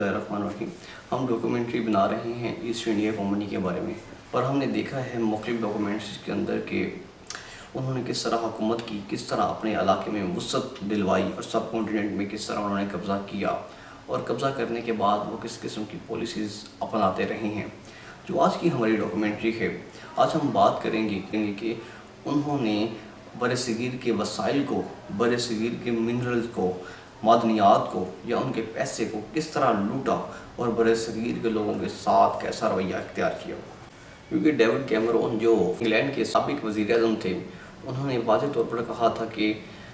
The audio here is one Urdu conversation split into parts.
الرحمن الرحیم ہم ڈاکومنٹری بنا رہے ہیں ایسٹ انڈیا کمپنی کے بارے میں، اور ہم نے دیکھا ہے مختلف ڈاکومنٹس کے اندر کہ انہوں نے کس طرح حکومت کی، کس طرح اپنے علاقے میں وسعت دلوائی اور سب کانٹیننٹ میں کس طرح انہوں نے قبضہ کیا، اور قبضہ کرنے کے بعد وہ کس قسم کی پالیسیز اپناتے رہے ہیں۔ جو آج کی ہماری ڈاکومنٹری ہے، آج ہم بات کریں گے کہ انہوں نے برصغیر کے وسائل کو، برصغیر کے منرلز کو، معدنیات کو یا ان کے پیسے کو کس طرح لوٹا اور برصغیر کے لوگوں کے ساتھ کیسا رویہ اختیار کیا۔ کیونکہ ڈیوڈ کیمرون جو انگلینڈ کے سابق وزیر اعظم تھے، انہوں نے واضح طور پر کہا تھا کہ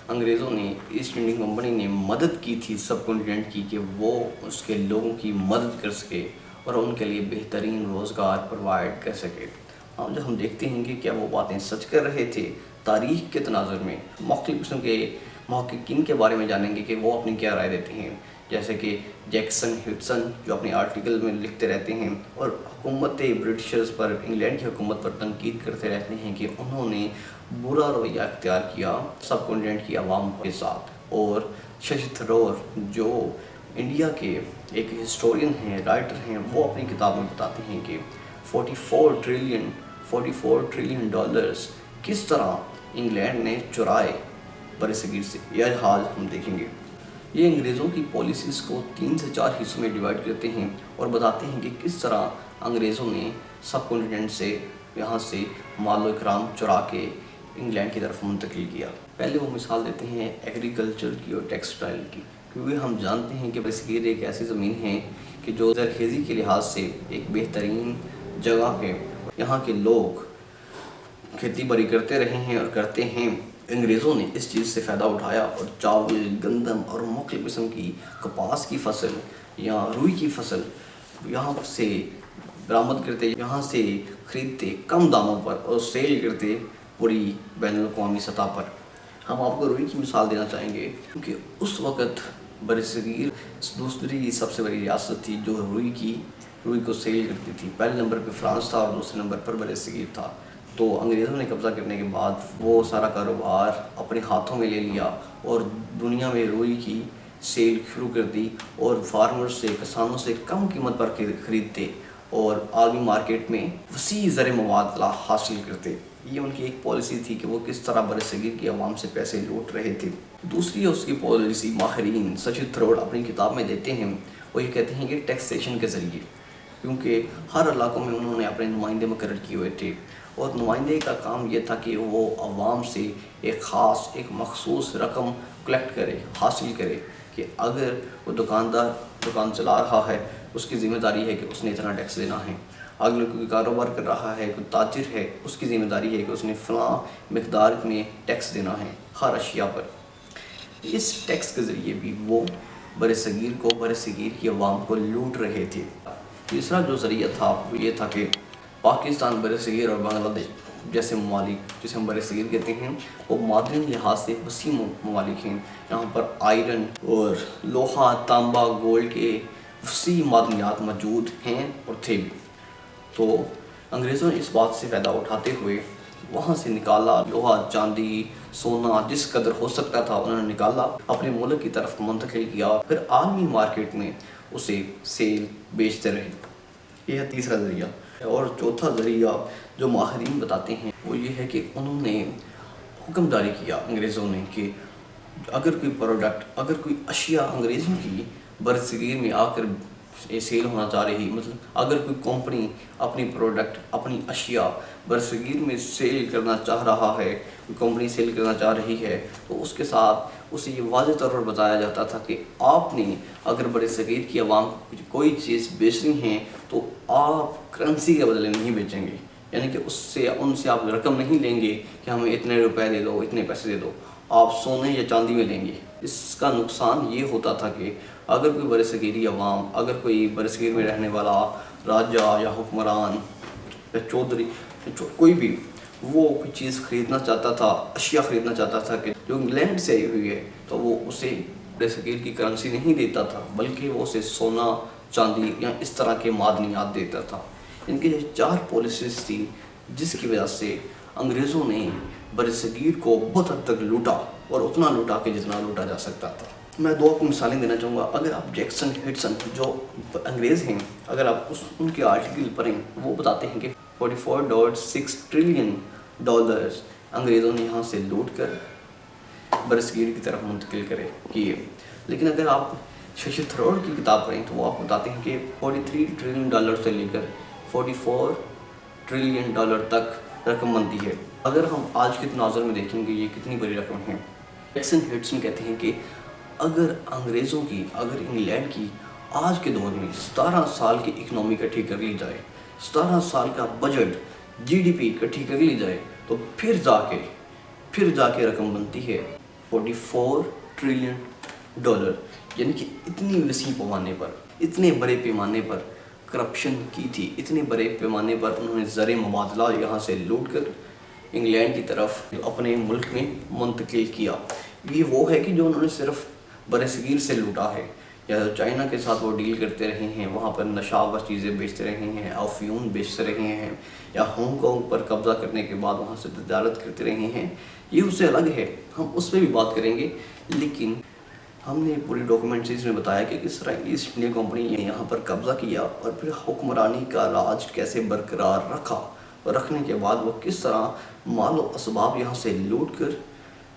انگریزوں نے، ایسٹ انڈیا کمپنی نے مدد کی تھی سب کانٹیننٹ کی کہ وہ اس کے لوگوں کی مدد کر سکے اور ان کے لیے بہترین روزگار پرووائڈ کر سکے۔ جب ہم دیکھتے ہیں کہ کیا وہ باتیں سچ کر رہے تھے، تاریخ کے تناظر میں مختلف قسم کے محققین کے بارے میں جانیں گے کہ وہ اپنی کیا رائے دیتے ہیں، جیسے کہ جیکسن ہٹسن جو اپنے آرٹیکل میں لکھتے رہتے ہیں اور حکومت برٹشرز پر، انگلینڈ کی حکومت پر تنقید کرتے رہتے ہیں کہ انہوں نے برا رویہ اختیار کیا سب کانٹیننٹ کی عوام کے ساتھ۔ اور ششی تھرور جو انڈیا کے ایک ہسٹورین ہیں، رائٹر ہیں، وہ اپنی کتاب میں بتاتے ہیں کہ 44 ٹریلین ڈالرز کس طرح انگلینڈ نے چرائے برصغیر سے۔ یہ حال ہم دیکھیں گے۔ یہ انگریزوں کی پالیسیز کو 3 سے 4 حصوں میں ڈیوائڈ کرتے ہیں اور بتاتے ہیں کہ کس طرح انگریزوں نے سب کانٹیننٹ سے یہاں سے مال و اکرام چرا کے انگلینڈ کی طرف منتقل کیا۔ پہلے وہ مثال دیتے ہیں ایگریکلچر کی اور ٹیکسٹائل کی، کیونکہ ہم جانتے ہیں کہ برصغیر ایک ایسی زمین ہے کہ جو زرخیزی کے لحاظ سے ایک بہترین جگہ ہے۔ یہاں کے لوگ کھیتی باڑی کرتے رہے ہیں اور کرتے ہیں۔ انگریزوں نے اس چیز سے فائدہ اٹھایا اور چاول، گندم اور مختلف قسم کی کپاس کی فصل یا روئی کی فصل یہاں سے برآمد کرتے، یہاں سے خریدتے کم داموں پر اور سیل کرتے پوری بین الاقوامی سطح پر۔ ہم آپ کو روئی کی مثال دینا چاہیں گے کیونکہ اس وقت برصغیر دوسری سب سے بڑی ریاست تھی جو روئی کو سیل کرتی تھی۔ پہلے نمبر پہ فرانس تھا اور دوسرے نمبر پر برصغیر تھا۔ تو انگریزوں نے قبضہ کرنے کے بعد وہ سارا کاروبار اپنے ہاتھوں میں لے لیا اور دنیا میں روئی کی سیل شروع کر دی، اور فارمر سے، کسانوں سے کم قیمت پر خریدتے اور عالمی مارکیٹ میں وسیع زر مبادلہ حاصل کرتے۔ یہ ان کی ایک پالیسی تھی کہ وہ کس طرح برصغیر کی عوام سے پیسے لوٹ رہے تھے۔ دوسری اس کی پالیسی ماہرین ششی تھرور اپنی کتاب میں دیتے ہیں، وہ یہ کہتے ہیں کہ ٹیکسیشن کے ذریعے، کیونکہ ہر علاقوں میں انہوں نے اپنے نمائندے مقرر کیے ہوئے تھے، اور نمائندے کا کام یہ تھا کہ وہ عوام سے ایک مخصوص رقم کلیکٹ کرے، حاصل کرے، کہ اگر وہ دکاندار دکان چلا رہا ہے اس کی ذمہ داری ہے کہ اس نے اتنا ٹیکس دینا ہے، اگر کوئی کاروبار کر رہا ہے، کوئی تاجر ہے، اس کی ذمہ داری ہے کہ اس نے فلاں مقدار میں ٹیکس دینا ہے ہر اشیاء پر۔ اس ٹیکس کے ذریعے بھی وہ برصغیر کی عوام کو لوٹ رہے تھے۔ تیسرا جو ذریعہ تھا وہ یہ تھا کہ پاکستان، برصغیر اور بنگلہ دیش جیسے ممالک جسے ہم برصغیر کہتے ہیں، وہ معدنی لحاظ سے وسیع ممالک ہیں۔ یہاں پر آئرن اور لوہا، تانبا، گولڈ کے وسیع معدنیات موجود ہیں اور تھے بھی۔ تو انگریزوں نے اس بات سے فائدہ اٹھاتے ہوئے وہاں سے نکالا لوہا، چاندی، سونا، جس قدر ہو سکتا تھا انہوں نے نکالا، اپنے ملک کی طرف منتقل کیا، پھر عالمی مارکیٹ میں اسے سیل بیچتے رہے۔ یہ ہے تیسرا ذریعہ۔ اور چوتھا ذریعہ جو ماہرین بتاتے ہیں وہ یہ ہے کہ انہوں نے حکم جاری کیا انگریزوں نے کہ اگر کوئی پروڈکٹ، اگر کوئی اشیاء انگریزوں کی برصغیر میں آ کر سیل ہونا چاہ رہی، مطلب اگر کوئی کمپنی اپنی پروڈکٹ، اپنی اشیاء برصغیر میں سیل کرنا چاہ رہا ہے، کوئی کمپنی سیل کرنا چاہ رہی ہے، تو اس کے ساتھ اسے یہ واضح طور پر بتایا جاتا تھا کہ آپ نے اگر برصغیر کی عوام کو کوئی چیز بیچنی ہے تو آپ کرنسی کے بدلے نہیں بیچیں گے، یعنی کہ ان سے آپ رقم نہیں لیں گے کہ ہمیں اتنے روپے دے دو، اتنے پیسے دے دو، آپ سونے یا چاندی میں لیں گے۔ اس کا نقصان یہ ہوتا تھا کہ اگر کوئی برصغیری عوام، اگر کوئی برصغیر میں رہنے والا راجہ یا حکمران یا چودھری، کوئی بھی وہ کوئی چیز خریدنا چاہتا تھا، اشیاء خریدنا چاہتا تھا کہ جو انگلینڈ سے آئی ہوئی ہے، تو وہ اسے برصغیر کی کرنسی نہیں دیتا تھا، بلکہ وہ اسے سونا، چاندی یا اس طرح کے معدنیات دیتا تھا۔ ان کی 4 پالیسیز تھی جس کی وجہ سے انگریزوں نے برصغیر کو بہت حد تک لوٹا، اور اتنا لوٹا کہ جتنا لوٹا جا سکتا تھا۔ میں دو آپ کو مثالیں دینا چاہوں گا. اگر آپ جیکسن ہڈسن جو انگریز ہیں، اگر آپ ان کے آرٹیکل پڑھیں، وہ بتاتے ہیں کہ 44.6 ٹریلین ڈالرز انگریزوں نے یہاں سے لوٹ کر برصغیر کی طرف منتقل کیے. لیکن اگر آپ ششی تھروڑ کی کتاب پڑھیں تو وہ آپ بتاتے ہیں کہ 43 ٹریلین ڈالر سے لے کر 44 ٹریلین ڈالر تک رقم بنتی ہے. اگر ہم آج کے تناظر میں دیکھیں گے یہ کتنی بڑی رقم ہے. جیکسن ہڈسن کہتے ہیں کہ اگر انگلینڈ کی آج کے دور میں 17 سال کی اکنامی اکٹھی کر لی جائے، 17 سال کا بجٹ GDP اکٹھی کر لی جائے، تو پھر جا کے رقم بنتی ہے 44 ٹریلین ڈالر. یعنی کہ اتنی وسیع پیمانے پر، اتنے بڑے پیمانے پر کرپشن کی تھی، اتنے بڑے پیمانے پر انہوں نے زر مبادلہ یہاں سے لوٹ کر انگلینڈ کی طرف اپنے ملک میں منتقل کیا. یہ وہ ہے کہ جو انہوں نے صرف برصغیر سے لوٹا ہے. یا چائنا کے ساتھ وہ ڈیل کرتے رہے ہیں، وہاں پر نشاور چیزیں بیچتے رہے ہیں، افیون بیچتے رہے ہیں، یا ہانگ کانگ پر قبضہ کرنے کے بعد وہاں سے تجارت کرتے رہے ہیں. یہ اس سے الگ ہے، ہم اس پہ بھی بات کریں گے. لیکن ہم نے پوری ڈاکومنٹریز میں بتایا کہ کس طرح ایسٹ انڈیا کمپنی نے یہاں پر قبضہ کیا اور پھر حکمرانی کا راج کیسے برقرار رکھا، اور رکھنے کے بعد وہ کس طرح مال و اسباب یہاں سے لوٹ کر،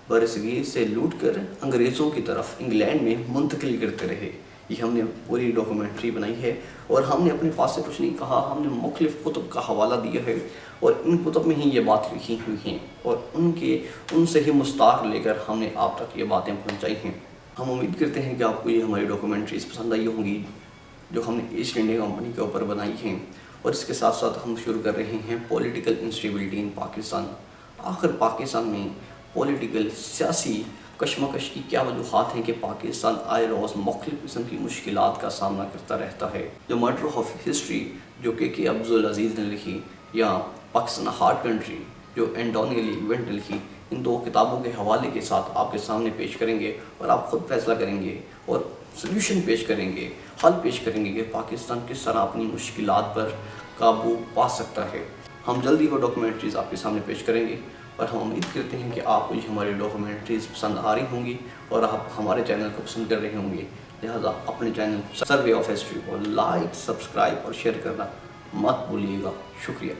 برصغیر سے لوٹ کر انگریزوں کی طرف انگلینڈ میں منتقل کرتے رہے. یہ ہم نے پوری ڈاکومنٹری بنائی ہے، اور ہم نے اپنے پاس سے کچھ نہیں کہا. ہم نے مختلف کتب کا حوالہ دیا ہے، اور ان کتب میں ہی یہ بات لکھی ہوئی ہیں، اور ان سے ہی مستعار لے کر ہم نے آپ تک یہ باتیں پہنچائی ہیں. ہم امید کرتے ہیں کہ آپ کو یہ ہماری ڈاکومنٹریز پسند آئی ہوں گی جو ہم نے ایسٹ انڈیا کمپنی کے اوپر بنائی ہیں. اور اس کے ساتھ ساتھ ہم شروع کر رہے ہیں پولیٹیکل انسٹیبلٹی ان پاکستان. آخر پاکستان میں پولیٹیکل سیاسی کشمکش کی کیا وجوہات ہیں کہ پاکستان آئے روز مختلف قسم کی مشکلات کا سامنا کرتا رہتا ہے. جو مرڈر آف ہسٹری جو کے عبدالعزیز نے لکھی، یا پاکستان ہارڈ کنٹری جو اینٹونی لیونٹ نے لکھی، ان دو کتابوں کے حوالے کے ساتھ آپ کے سامنے پیش کریں گے، اور آپ خود فیصلہ کریں گے اور سلیوشن پیش کریں گے، حل پیش کریں گے کہ پاکستان کس طرح اپنی مشکلات پر قابو پا سکتا ہے. ہم جلدی وہ ڈاکومنٹریز آپ کے سامنے پیش کریں گے، اور ہم امید کرتے ہیں کہ آپ کو یہ ہماری ڈاکومنٹریز پسند آ رہی ہوں گی اور آپ ہمارے چینل کو پسند کر رہے ہوں گے. لہٰذا اپنے چینل سروے آف ہسٹری کو لائک، سبسکرائب اور شیئر کرنا مت بھولیے گا. شکریہ.